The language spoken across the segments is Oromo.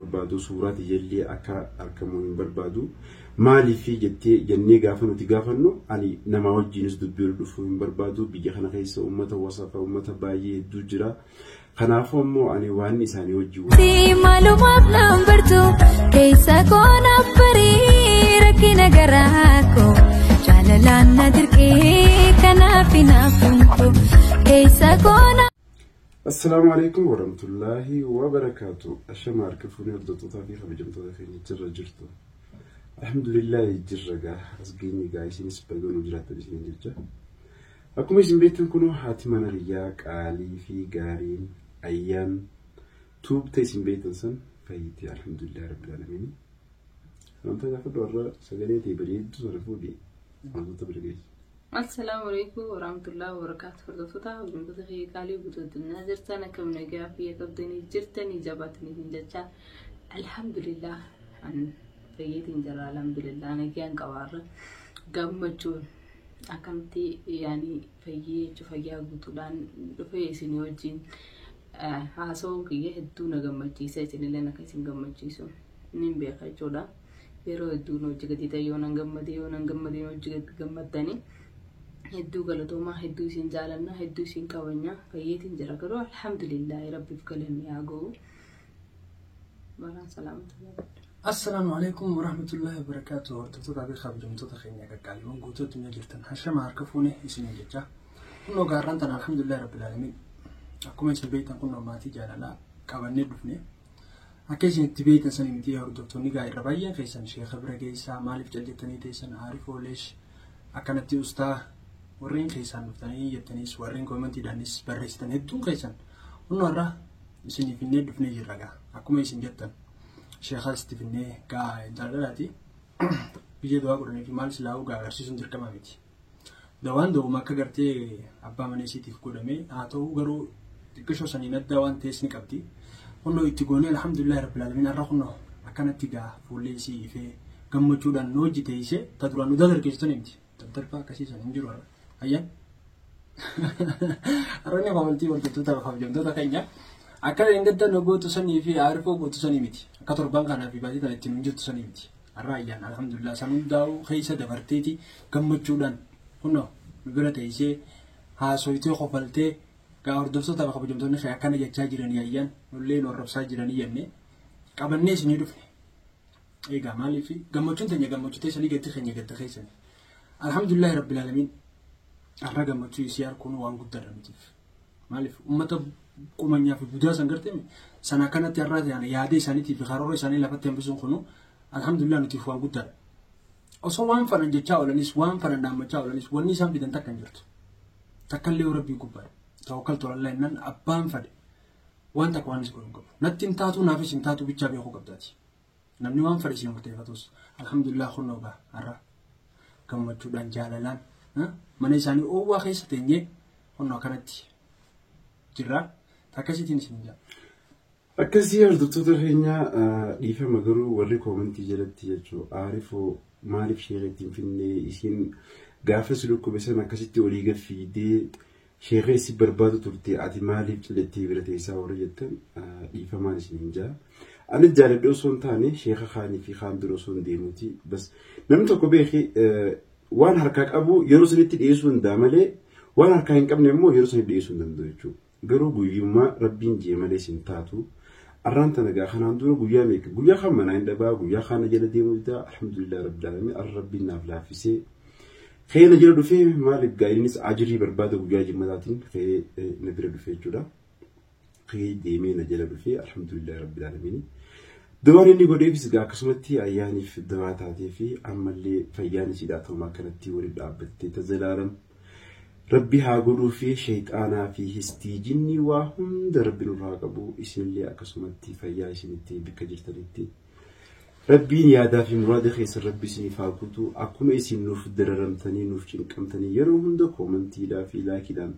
بربادو سورات يلي أركمون بربادو مالي في جني قافنو تقافنو أني نما وجي نسدو بيردفو بربادو بيجي خنا خيس أمة وصفة أمة باي دوجرا خنافو مو أني واني ساني وجي في معلومات نمبرتو كيسا كونا فريرك نقراكو جعلنا ندركي كنا في نافنتو كيسا كونا. السلام عليكم ورحمة الله وبركاته. الشمار كفوني ردتو طافيخة بجمتو دخيني جرى جرتو الحمد لله جرى أصقيني قايسين سبقون وجرات بسين جرى أكو ميسين بيتن كنو حاتمان رياك آلي في قارين أيام توب تيسين بيتن سن فايتي الحمد لله رب العالمين. أنت تاخد ورا سجليتي بريد تصرفوا بي أنت بريد. السلام عليكم ورحمة الله وبركاته. فردوستا وبنبتدي في قالي وجود الناظر سنة كم نجا في كبدني جرتني جابتني جنجتا الحمد لله عن فيتين جرا الحمد لله أنا كان قوار قمتون أكمتي يعني فيي شوفيا قطلان في سنوجين هاسون كيه هدونا قمتي سيسن لنا كيسن قمتي سو نين بيخي جودا بيرو هدونا جگدي تيونا قمدي جگد قمدني هدو قلتوما هدو سين جالنا هدو سين كوانيا فيتين جرا كرو الحمد لله ربي بكلن ياغو باران سلامت. السلام عليكم ورحمة الله وبركاته. تطلع بخاب جمتو تخيني كالكالي ونقوتو دنيا جرتن حشا معركفوني اسمي ججا كنو قارنتنا الحمد لله رب العالمين. أكو من سبيتن كنو ماتي جالالا كواني دفني أكيسين تبيتن سنمتي هردوتوني قاي ربايا خيسان شيخ برقيسا مالف جلجتني تيسان عارفو ليش أكانتي أستا ورين خيسان نفتاني يتنيس ورين كومنتي دانيس برستان هدون خيسان ونورا اسمي في النيد دفني جرقا أكو من سنجتن شيخ استفني كا دلالاتي بيجي دوا قرني في مال سلاو قا رسيسون تركما بيتي دوان دو ما كغرتي ابا منيسي تفكودمي اتو غرو تكشو سنينات دوان تيسني قبتي ونو يتغوني الحمد لله رب العالمين الرخنو اكنت تيغا فوليسي في غمچودان نوجي تيسه تدرانو دادر كيستنيمتي تبترفا كسيسن انجرو ايا ارني قامتي وركتو تبا جمدو تكنيا أكاد عندنا نقول تسني في عارفه قلت تسني متي كتر بانكنا في بعض الأيام جت تسني متي الرأي أنا الحمد لله سنود داو خيسة دبرتيتي كم مجودان هنا بقولة تيجي ها سويته خفلته كأردوسة تبغى بجمدون خيا كان يجاجرني أيام ولين ورب ساجرني يمني قبل الناس نيرفني إيه جمالي في جمجون تاني جمجون تيسني جت خني جت خيسني الحمد لله رب العالمين الرجال مجود يسير كونوا وان قدر متيف مالف أمته كومانيا في بودا سانغرتمي سنة كانت الراد يعني يادي سانيتي في خاروري ساني لفت ينبسون خنو الحمد لله نتيفوان قدر أصلا وان فرن جتشا ولا نيس وان فرن دام جتشا ولا نيس وني سام بدن تكن جرت تكلي وربي كوباي توكلت على الله إنن أبان فدي وان تكوانس كلهم كبر نتين تاتو نافس تاتو بيتشابي هو كبداتي نمني وان فريسي مرتفعتوس الحمد لله خنو با أرا كم مجودان جاللان من يساني أوه خيس تنجي خنو كانتي جرا تكاسيتين سنجا أكاسي أردتو درهنيا ليفا مغرو وري كومنتي جلتي يجو عارفو معرف شيغتين فيني إسين غافس لوكو بسان أكاسيتي وليغا في دي شيغي سي بربادو ترتي عدي مالي جلتي برتي ساوري جتن ليفا مالي سنجا أنا جالب دوسون تاني شيخ خاني في خان دروسون ديموتي بس نمتو كبيخي وان هركاك أبو يروسنتي ديسون دامالي وان هركاين كم نمو يروسنتي ديسون دندو يجو garuu guyyummaa rabbiin jee malee sin taatu arranta nagaa kanaan dura guyyaa meeqa guyyaa kan manaa hin dhabaa guyyaa kana jala deemuu dida alhamdulillah rabbil alamin rabbiin naaf laafisee khayna jala dhufee maaliif gaa'ilinis ajrii barbaada guyyaa jimmataatiin na bira dhufee jechuudha khay deemee na jala dhufee alhamdulillah rabbil alamin dawaan inni godheefis gaa akkasumatti ayyaaniif dawaa taatee fi ammallee fayyaan isiidhaa ta'umaa kanatti waliin dhaabbattee tazalaalam ربي هاقولوا في شيطانا في هستيجني وهم درب الراقبو اسم اللي أكسمتي فيا اسمتي بكجرتنتي ربي يادا في مراد خيس ربي سني فاقوتو أكون اسم نوف دررمتني نوف شنكمتني يروهم دو كومنتي لا في لا كدام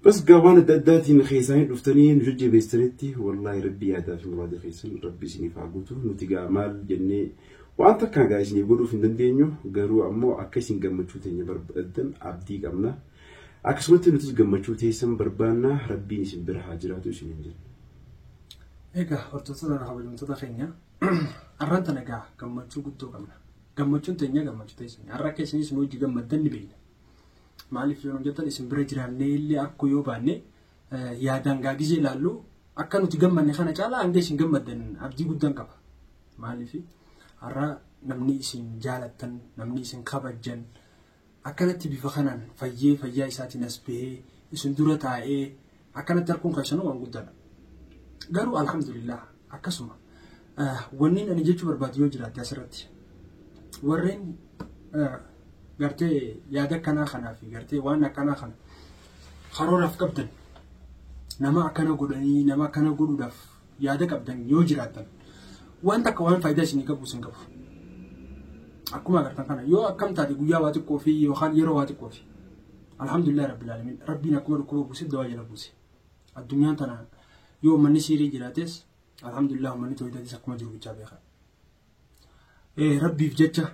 بس قوان الداداتي نخيساني نفتني نجج بيستنتي والله ربي يادا في مراد خيس ربي سني فاقوتو نتيجة مال جني وأنت كان جالسين يقولوا في الدنيا قالوا أمو أكيسين جمّتشوا تاني بربّدن عبدي قمنا أكسمت إنه تجمّتشوا تيسم بربّانا ربي نسم برها جراتو سنين Egaa hordoftota kabajamtoota keenya arraan tana egaa gammachuu guddoo qabna. Gammachuun teenya gammachuu teessanii har'a keessanis nu hojii gammaddan ni beekna. Maaliif yoo jettan isin bira jiraannee illee akkoo yoo baanne yaadaan gaagizee ilaallu akka nuti gammanne kana caalaa hanga isin gammaddan abdii guddaan qaba. Maaliif har'a namni isin jaalattan namni isin kabajjan akkanatti bifa kanaan fayyaa isaatiin as bahee isin dura taa'ee akkanatti harkuun keessanuu waan guddaadha. Garuu alhamdulillah akkasuma wanni ani jechuu barbaadu yoo jiraate asirratti warreen gartee yaada kanaa fi gartee waan akkanaa kana karooraaf qabdan nama akkana godhanii nama akkana godhuudhaaf yaada qabdan yoo jiraatan waan takka waan faayidaa isinii qabu isin qabu. Akkuma agartan kana yoo akkam taate guyyaa waa xiqqoo fi yookaan yeroo waa xiqqoo fi alhamdulillah rabbil alamin rabbiin akkuma dhukkuba buuse dawaa jala buuse. Addunyaan tana yoo manni siirii jiraates alhamdulillah manni tooyidaatis akkuma jiru bichaa beeka. Rabbiif jecha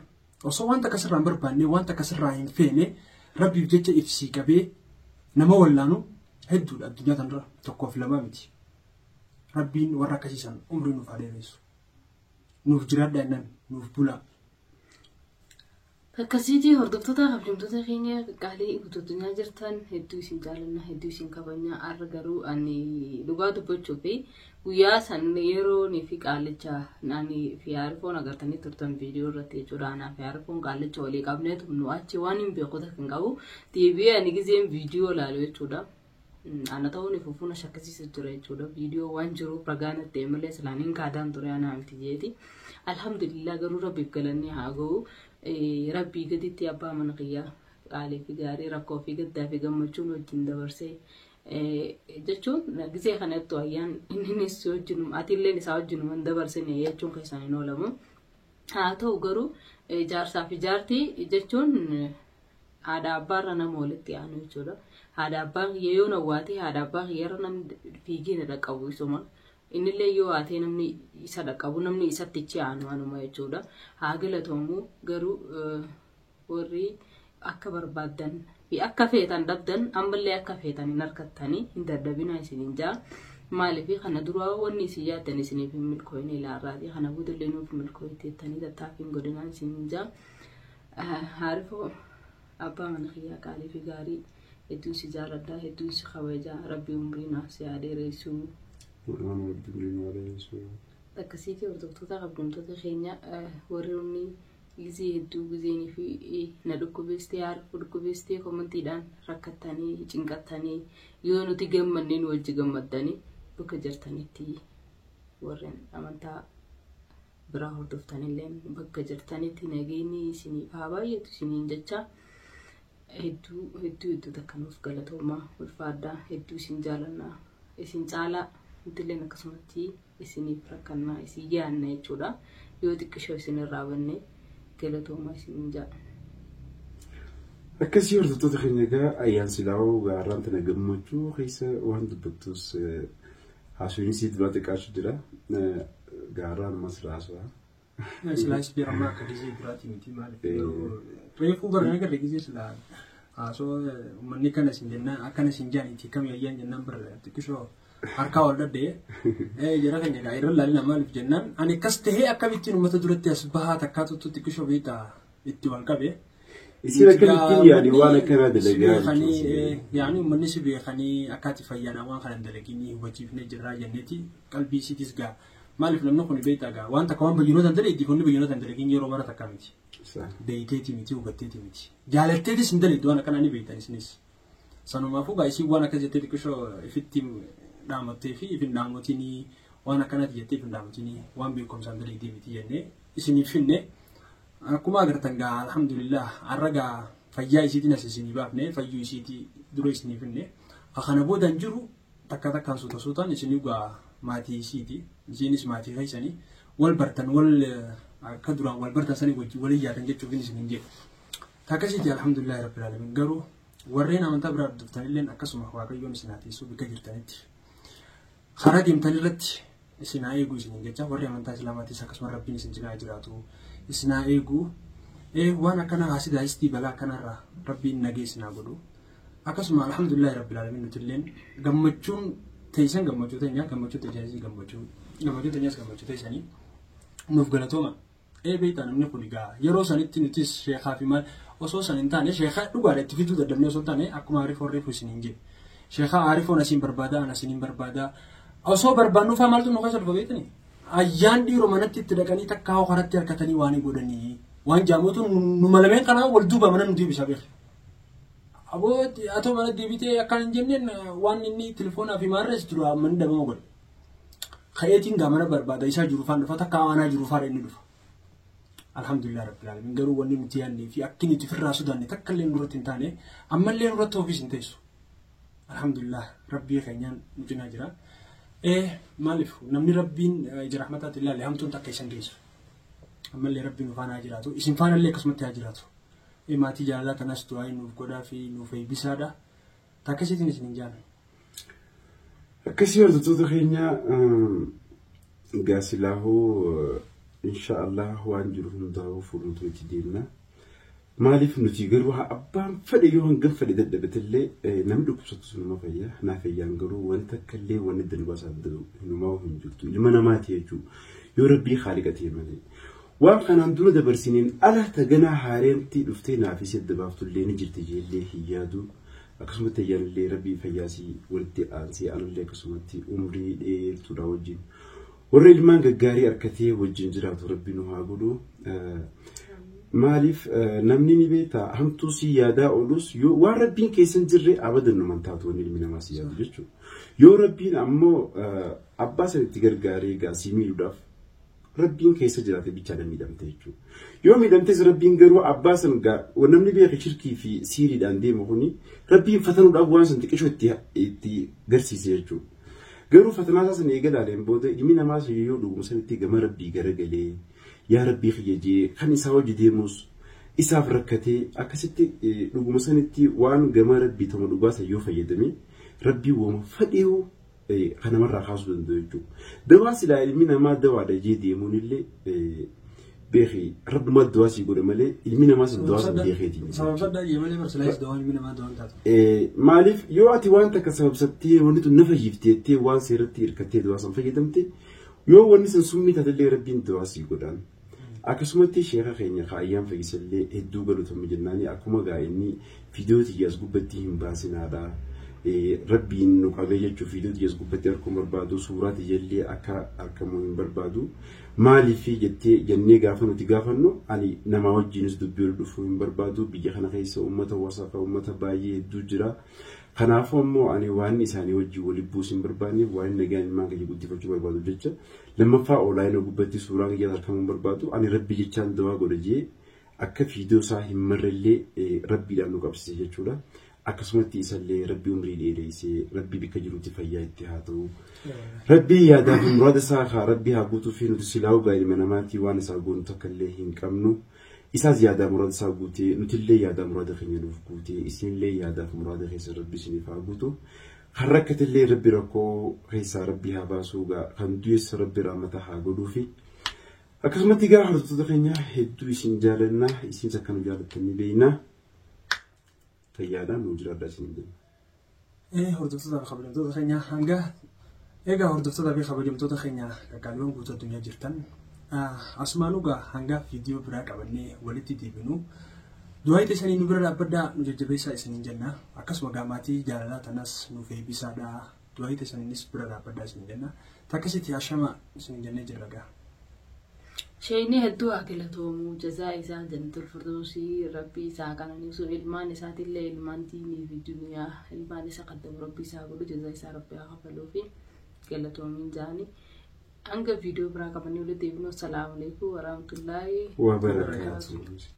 osoo wanta kasirraan barbaanne wanta kasirraa hin feene rabbiif jecha ibsii qabee nama wallaanu hedduudha addunyaa tanarra tokkoof lama miti. Rabbiin warra akkasiisan umrii nuuf adeeressu. Nuuf jiraadha jennaan nuuf bulaa. Akkasitti hordoftoota kabajamtoota keenya qaalii guutuutunyaa jirtan hedduu isin jaalanna hedduu isin kabajna har'a garuu ani dhugaa dubbachuu fi guyyaa san yeroo fi qaalicha naani fi aarifoon agartanii turtan viidiyoo irratti jechuudha. Anaa fi aarifoon qaalicha walii qabneetu nu achi waan hin beekota kan qabu TV ani gizeen viidiyoo ilaalu jechuudha. Ana ta'uun ifuufuna shakkisiisa jira jechuudha. Viidiyoo waan jiruuf ragaan itti malee islaaniin kaadaan ture anaa miti jeeti. Alhamdulillah garuu rabbiif galanni haa ga'u. Rabbii gaditti abbaa mana qiyyaa qaalii fi gaarii rakkoo fi gaddaa fi gammachuun wajjin dabarsee jechuun gisee kanatti wayyaan innis wajjin atiilleen isaa wajjin man dabarsine jechuun keessaan hin oolamu. Haa ta'u garuu jaarsaa fi jaartii jechuun haadha abbaarra nama walitti aanu jechuudha. Haadha abbaan kiyya yoo nawwaatee haadha abbaa kiyyarra namni fiigee dhaqqabu isuma. Innillee yoo haatee namni isa dhaqqabu namni isatti ichi aanu anuma jechuudha. Haa galatoomuu garuu warri akka barbaaddan fi akka feetan dhabdan ammallee akka feetan hin harkattanii hin daddabinaa isiniin jaa. Maaliif kana duraa wanni isin yaaddan isiniif hin milkooyne ilaarraati. Kana boodallee nuuf milkooyteettanii tattaaffiin godinaan isiniin jaa. Haarifoo abbaa mana kiyyaa qaalii fi gaarii hedduu si jaaladhaa hedduu si kabajaa rabbii umrii naaf si adeereessuu. Akkasitti hordoftoota kabajamtoota keenya warroonni gizee hedduu gizeenii fi na dhukkubeestee haarifuu dhukkubeestee komantiidhaan rakkattanii cinqattanii yoo nuti gammanneen wajji gammaddanii bakka jirtanitti warreen amantaa biraa hordoftanillee bakka jirtanitti nageenyi isiniif haa baay'atu isiniin jecha hedduu takkanuuf galatoomaa ulfaadhaa hedduu isin jaalannaa isin caalaa intilleen akkasumatti isiniif rakkannaa isin yaanna jechuudha. Yoo xiqqishoo isin irraa banne galatoomaa isin jaa. Akkasii hordoftoota keenya egaa ayyaan silaa'oo gaarraan tana gammachuu keessa waan dubbattus haasuun isii duraa xiqqaashu jira. Gaarraan mas raasua. Silaas beekamaa akka gizee duraati miti maaliif reefuu barnaa garee gizee silaa haasoo uummanni kana isin jennaan akkana isin jaaniiti kam ayyaan jennaan bara xiqqishoo harkaa wal dhaddee jira kan jedhaa irra laalina maaliif jennaan ani akkas tahee akkamittiin uummata duratti as bahaa takkaatutti xiqqishoo beektaa itti wal qabe. Isin akkamittiin yaani waan akkanaa dalagaa yaani uummanni si beekanii akkaati fayyaanaa waan kana dalaginii hubachiifnee jirraa jenneeti qalbii isiitis gaa maaliif namni kun beektaa gaa waan takka waan bayyinoota dalagiif hundi bayyinoota dalagin yeroo mara takkaa miti. Beeyteeti miti hubatteeti miti. Jaalatteetis hin dalagdu waan akkanaa ni beektan isinis. Sanumaafuu gaa isiin waan akkas jettee xiqqishoo ifitti dhaamottee fi ifin dhaamotinii waan akkanatti jettee ifin dhaamotinii waan beekumsaan dalagdee miti jennee isiniif finne akkuma agartan gaa alhamdulillah har'a gaa fayyaa isiitiin as isinii baafne fayyuu isiitii dura isiniif finne kana boodaan jiru takka takkaan suutaan isinii gaa maatii isiiti isiinis maatii keessanii wal bartan wal akka duraan wal bartan sanii wajjin waliin yaadan jechuuf isiniin jedhu. Takkasiiti alhamdulillah rabbil alamin garuu warreen amantaa biraa dhuftanillee akkasuma waaqayyoon isin haatiisuu bika jirtanitti. Karaa deemtan irratti isin haa eeguu isiniin jecha warri amantaa islaamaatis akkasuma rabbiin isin cinaa jiraatu isin haa eeguu waan akkana haasidaayistii balaa akkanarraa rabbiin nagee isin haa godhu. Akkasuma alhamdulillah rabbil alamin nutilleen gammachuun teessan gammachuu teenya gammachuu tajaajilii gammachuu gammachuu teenyas gammachuu teessanii nuuf galatooma beektaa namni kun egaa yeroo sanitti nutis sheekaa fi maal osoo san hin taane sheekaa dhugaadha itti fiduu dadhabnee osoo taane akkuma Aarifoon isiniin jedhe sheekaa Aarifoon asiin barbaada asiin barbaada osoo barbaannuufaa maaltu nu keessa dhufa beektanii ayyaan dhiiroo manatti itti dhaqanii takkaa hokaratti harkatanii waan godhanii waan jaamotu nu malameen kanaa wal duuba mana nuti bisa beeku abooti atoo mana deebitee akkaan hin jenneen waan inni telefoonaa fi maarrees dura manni dhabama godhe ka'eetiin gaa mana barbaada isaa jiru faan dhufa takkaa aanaa jiru faadha inni dhufa alhamdulillah rabbil alamin garuu wanni nuti yaadnee fi akka inni firraa sodaanne takka illee nurratti hin taane ammallee nurratti ofiis hin teessu alhamdulillah rabbii keenyaan nu cinaa jira maaliif namni rabbiin ija rahmataatti ilaalle hamtuun takka isan geessu ammallee rabbiin nu faana jiraatu isin faana illee akkasumatti haa jiraatu maatii jaalalaa kanas du'aa nuuf godhaa fi nuuf eebbisaadha takkasiitiin isin hin jaalladhu. Akkasii hordoftoota keenya gaasilaahoo inshaallah waan jiru hundaa'uu fuulduratti itti deemna. Maaliif nuti garuu abbaan fedhe yoo hangam fedhe dadhabatillee namni dhukkubsatu sunuma fayya naa fayyaan garuu wanta akkallee wanni danbaasaa hinumaa hin jirtu ilma namaati jechuudha yoo rabbii haaliqa ta'e malee. Waan kanaan dura dabarsiniin ala taganaa haareemti dhuftee naafis edda baaftullee ni jirti jeellee hin yaadu akkasumatti ayyaanillee rabbii fayyaasii walitti aansee anallee akkasumatti umrii dheertuudha wajjin warra ilmaan gaggaarii harkatee wajjin jiraatu rabbii nu haa godhu. Maaliif namni ni beektaa hamtuu si yaadaa oolus yoo waan rabbiin keessan jirre abadan nu mantaatu wanni ilmi namaa si yaadu jechuudha. Yoo rabbiin ammoo abbaa sanitti gargaaree gaasii miidhuudhaaf rabbiin keessa jiraate bichaadhaan miidhamte jechuudha. Yoo miidhamtes rabbiin garuu abbaa san namni beeka shirkii fi siiriidhaan deemu kuni rabbiin fatanuudhaaf waan san xiqqishoo itti garsiise jechuudha. Garuu fatanaa san eegalaaleen booda ilmi namaa yoo dhuguma sanitti gama rabbii garagalee yaa rabbii khiyyajee kan isaa hojii deemus isaaf rakkatee akkasitti dhuguma sanitti waan gama rabbii tama dhugaasa yoo fayyadame rabbii wooma fadheewu kana marraa kaasuu danda'u jechuudha. Dawaa silaa ilmi namaa dawaadha jee deemuun illee beekii rabbimaa dawaa sii godha malee ilmi namaa sin dawaa sin beekeetiin. Sababsaddaa malee barsiisaa dawaa ilmi namaa dawaa taatu. Maaliif yoo ati waan takka sababsattee wanti tun na fayyifteettee waan seeratti hirkattee dawaa san fayyadamte yoo wanni san summii taatellee rabbiin dawaa sii godhaan. Akkasumatti sheeka keenya kaayyaan fayyisallee hedduu galatoomne jennaani akkuma gaa'inni fiidiyoo xiyyaas gubbatti hin baasinaadha. Rabbiin nu qabee jechuun fiidiyoo xiyyaas gubbatti harkuun barbaadu suuraa xiyyaillee akka harkamuu hin barbaadu. Maaliif jettee jennee gaafa nuti gaafannu ani nama wajjinis dubbii ol dhufuu hin barbaadu biyya kana keessa uummata wasaafaa uummata baay'ee hedduu jira. Kanaafuu ammoo ani waan isaanii wajjin waliin buusuu hin barbaanneef waan nagaan ilmaan kiyya guddifachuu barbaadu jecha lammaffaa oolaayina gubbatti suuraa kiyya harkamuu hin barbaadu ani rabbi jechaan dawaa godha jee akka fiidiyoo isaa hin marrellee rabbiidhaan nu qabsiise jechuudha. Akkasumatti isallee rabbi umrii dheereessee rabbi bakka jirutti fayyaa itti haa ta'u. Rabbi yaadaa fi muraada isaa haa rabbi haa guutuu fi nuti silaa ogaa ilma namaatii waan isaa goonu takka illee hin qabnu. Isaas yaadaa muraada isaa guutee nutillee yaadaa muraada keenya nuuf guutee isinillee yaadaa fi muraada keessa rabbi isiniif haa guutu. Kan rakkatillee rabbi rakkoo keessaa rabbi haa baasuu kan du'eessa rabbi rahmata haa godhuu fi akkasumatti gaa hordoftoota keenya hedduu isin jaalanna isinis akka nu jaallattanii beekna. Fayyaadhaan nu jiraadhaa isin jenna. Hordoftoota fi kabajamtoota keenya hanga egaa hordoftoota fi kabajamtoota keenya qaqqaaliiwwan guutuu addunyaa jirtan asumaan ugaa hanga fiidiyoo biraa qabannee walitti deebinu du'aa teessanii nu bira dhaabbadhaa nu jajjabeessaa isiniin jenna akkasuma gaamaatii jaalalaa tanas nuuf eebbisaadhaa du'aa teessaniinis bira dhaabbadhaa isiniin jenna takkasitti hashama isiniin jennee jirra gaa. Shayni hedduu akilatoomu jazaa isaa jannatul firdawsii rabbii isaa kananiisu ilmaan isaatillee ilmaan diinii fi duniyaa ilmaan isa qaddamu rabbii isaa godhu jazaa isaa rabbii haa kafaluu fi galatoomiin jaani hanga viidiyoo biraa qabannee walitti deebinu. Assalaamu alaykum warahmatullaahi wa barakaatuh.